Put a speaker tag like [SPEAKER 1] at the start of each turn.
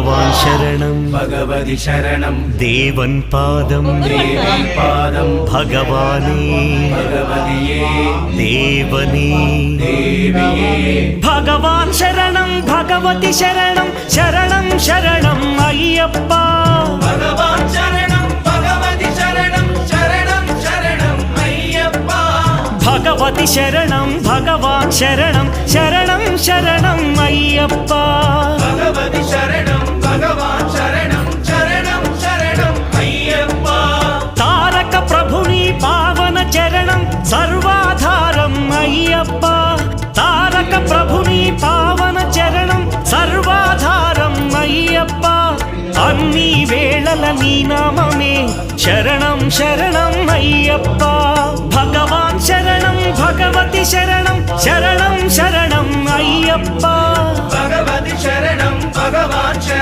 [SPEAKER 1] ഭഗവാൻ ശരണം
[SPEAKER 2] ഭഗവതി ശരണം
[SPEAKER 1] ദേവൻ പാദം ഭഗവാനേ
[SPEAKER 2] ഭഗവതിയേ
[SPEAKER 1] ദേവനേ
[SPEAKER 2] ദേവിയേ
[SPEAKER 1] ഭഗവാൻ ശരണം ഭഗവതി ശരണം ശരണം ശരണം അയ്യപ്പ
[SPEAKER 2] ഭഗവാൻ ശരണം ഭഗവതി ശരണം ശരണം ശരണം അയ്യപ്പ
[SPEAKER 1] ഭഗവതി ശരണം ഭഗവാൻ ശരണം ശരണം ശരണം അയ്യപ്പ
[SPEAKER 2] ഭഗവതി ശരണം ഭഗവാൻ ശരണം ശരണം ശരണം അയ്യപ്പ
[SPEAKER 1] താരക ప్రభుని పావన చరణం సర్వాధారం అయ్యప్ప తారక ప్రభుని పావన చరణం సర్వాధారం అయ్యప్ప అన్ని వేళల నీ నామమే శరణం శరణం అయ్యప్ప భగవాన్ శరణం భగవతి శరణం శరణం శరణం అయ్యప్ప
[SPEAKER 2] భగవతి శరణం భగవాన్ శరణం